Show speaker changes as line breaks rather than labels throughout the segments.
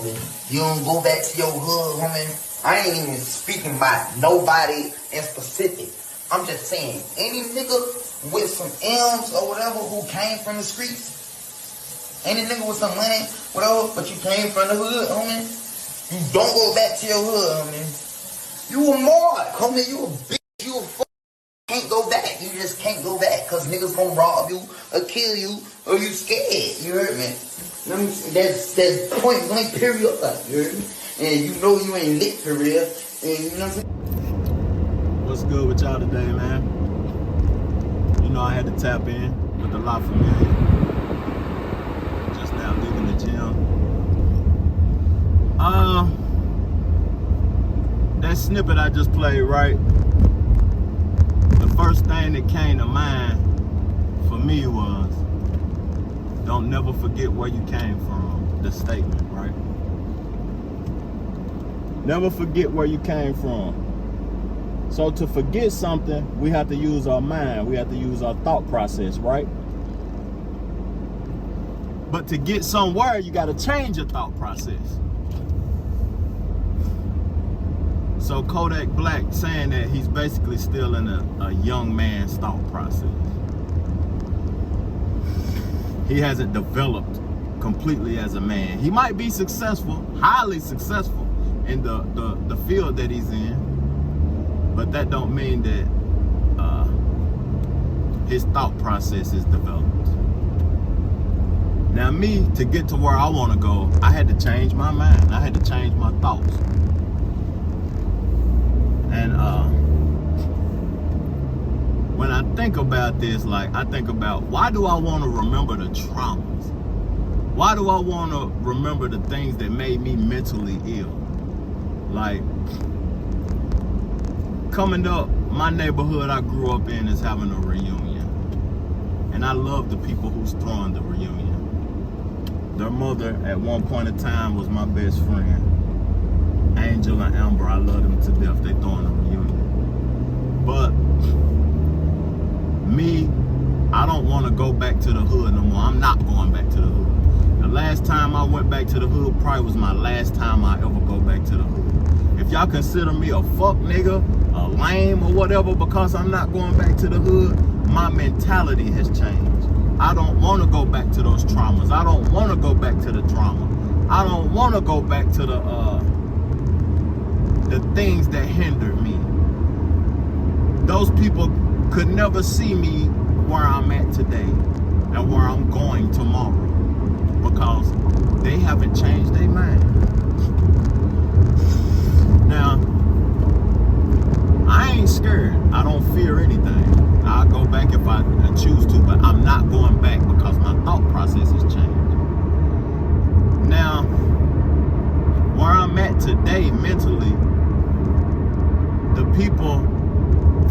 homie. You don't go back to your hood, homie. I ain't even speaking about nobody in specific. I'm just saying, any nigga with some M's or whatever who came from the streets, any nigga with some money, whatever, but you came from the hood, homie, you don't go back to your hood, homie. You a mark, homie. You a bitch. You a fuck. Can't go back. You just can't go back because niggas gonna rob you or kill you or you scared. You heard me? That's point blank period. You heard me? And you know you ain't lit for real. And you know what I'm saying?
What's good with y'all today, man? You know I had to tap in with the La Familia. Just now leaving the gym. That snippet I just played, right? The first thing that came to mind for me was, don't never forget where you came from. The statement, right? Never forget where you came from. So to forget something, we have to use our mind. We have to use our thought process, right? But to get somewhere, you got to change your thought process. So Kodak Black saying that he's basically still in a young man's thought process. He hasn't developed completely as a man. He might be successful, highly successful in the field that he's in, but that don't mean that his thought process is developed. Now me, to get to where I want to go, I had to change my mind. I had to change my thoughts. And when I think about this, like I think about, why do I want to remember the traumas? Why do I want to remember the things that made me mentally ill? Like, coming up, my neighborhood I grew up in is having a reunion. And I love the people who's throwing the reunion. Their mother at one point in time was my best friend. Angel and Amber, I love them to death. They throwing a reunion. But me, I don't want to go back to the hood no more. I'm not going back to the hood. The last time I went back to the hood probably was my last time I ever go back to the hood. If y'all consider me a fuck nigga, a lame or whatever because I'm not going back to the hood, my mentality has changed. I don't want to go back to those traumas. I don't want to go back to the drama. I don't want to go back to the things that hindered me. Those people could never see me where I'm at today and where I'm going tomorrow because they haven't changed their mind. Now, I ain't scared. I don't fear anything. I'll go back if I choose to, but I'm not going back because my thought process has changed. Now, where I'm at today mentally, the people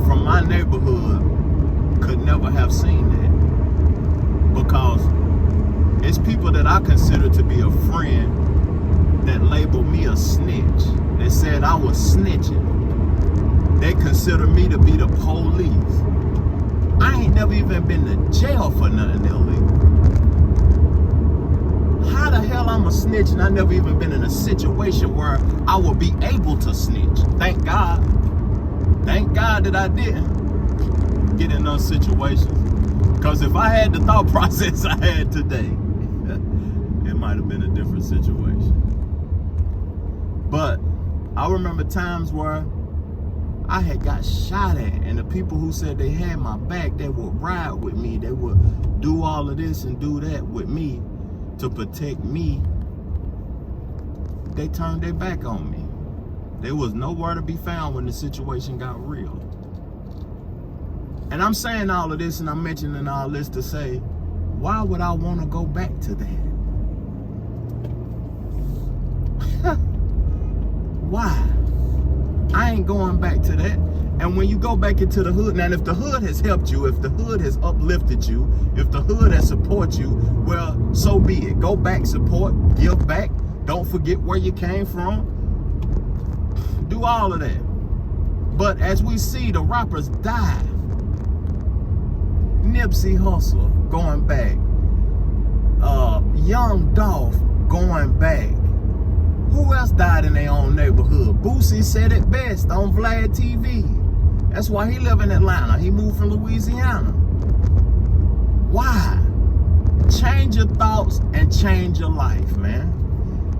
from my neighborhood could never have seen that because it's people that I consider to be a friend that labeled me a snitch. They said I was snitching. They consider me to be the police. I ain't never even been to jail for nothing illegal. How the hell I'm a snitch and I never even been in a situation where I would be able to snitch? Thank God. Thank God that I didn't get in those situations. Because if I had the thought process I had today, it might have been a different situation. But I remember times where I had got shot at, and the people who said they had my back, they would ride with me, they would do all of this and do that with me to protect me. They turned their back on me. There was nowhere to be found when the situation got real. And I'm saying all of this and I'm mentioning all this to say, why would I want to go back to that? Why? I ain't going back to that. And when you go back into the hood, now if the hood has helped you, if the hood has uplifted you, if the hood has supported you, well, so be it. Go back, support, give back. Don't forget where you came from. Do all of that. But as we see the rappers die, Nipsey Hussle going back, Young Dolph going back, Who else died in their own neighborhood? Boosie said it best on Vlad TV. That's why he live in Atlanta. He moved from Louisiana. Why? Change your thoughts and change your life, man.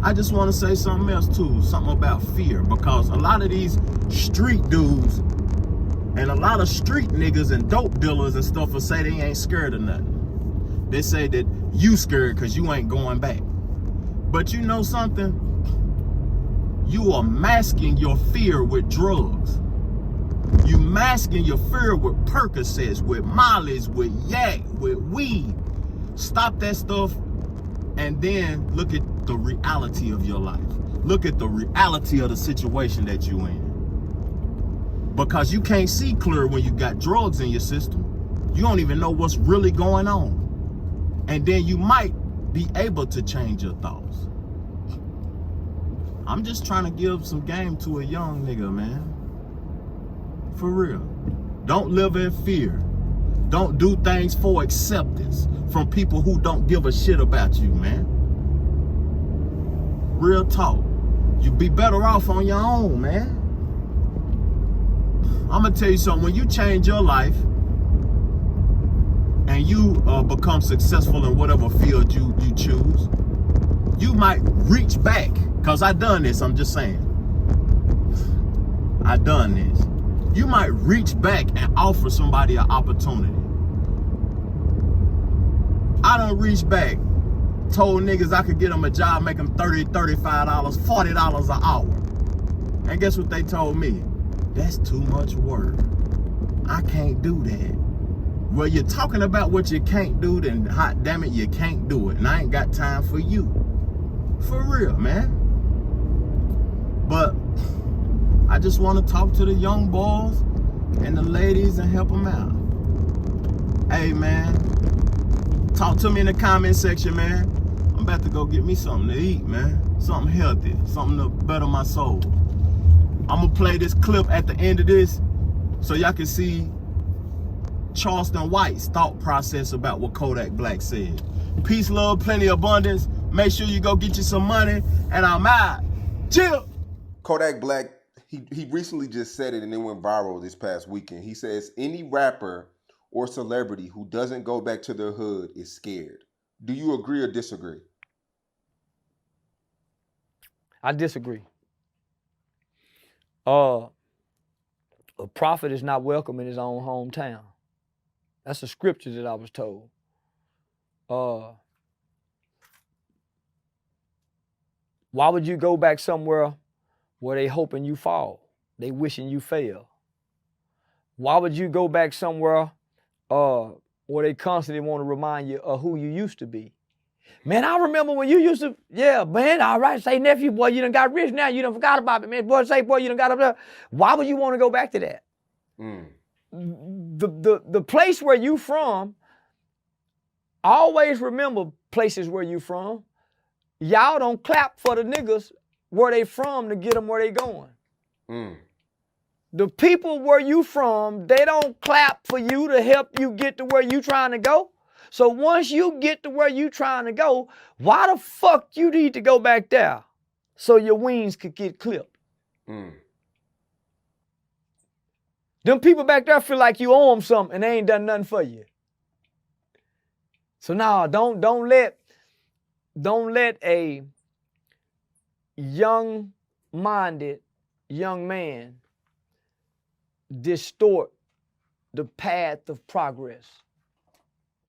I just want to say something else too, something about fear, because a lot of these street dudes and a lot of street niggas and dope dealers and stuff will say they ain't scared of nothing. They say that you scared because you ain't going back. But you know something? You are masking your fear with drugs. You masking your fear with Percocets, with Molly's, with yak, with weed. Stop that stuff and then look at the reality of your life. Look at the reality of the situation that you in. Because you can't see clear when you got drugs in your system. You don't even know what's really going on. And then you might be able to change your thoughts. I'm just trying to give some game to a young nigga, man. For real. Don't live in fear. Don't do things for acceptance from people who don't give a shit about you, man. Real talk. You'd be better off on your own, man. I'm gonna tell you something. When you change your life and you become successful in whatever field you choose, you might reach back. Cause I done this, I'm just saying. I done this. You might reach back and offer somebody an opportunity. I done reached back, told niggas I could get them a job, make them $30, $35, $40 an hour. And guess what they told me? That's too much work. I can't do that. Well, you're talking about what you can't do, then hot damn it, you can't do it. And I ain't got time for you. For real, man. But I just want to talk to the young boys and the ladies and help them out. Hey, man, talk to me in the comment section, man. I'm about to go get me something to eat, man. Something healthy, something to better my soul. I'm going to play this clip at the end of this so y'all can see Charleston White's thought process about what Kodak Black said. Peace, love, plenty of abundance. Make sure you go get you some money, and I'm out. Chill.
Kodak Black, he recently just said it and it went viral this past weekend. He says any rapper or celebrity who doesn't go back to their hood is scared. Do you agree or disagree?
I disagree. A prophet is not welcome in his own hometown. That's a scripture that I was told. Why would you go back somewhere where they hoping you fall? They wishing you fail. Why would you go back somewhere where they constantly want to remind you of who you used to be? Man, I remember when you used to, yeah, man, all right, say, nephew, boy, you done got rich now, you done forgot about it, man. Boy, say, boy, you done got up there. Why would you want to go back to that? The place where you from, always remember places where you from. Y'all don't clap for the niggas where they from to get them where they going. The people where you from, they don't clap for you to help you get to where you trying to go. So once you get to where you trying to go, why the fuck you need to go back there so your wings could get clipped? Them people back there feel like you owe them something and they ain't done nothing for you. So now don't let a young-minded young man distort the path of progress.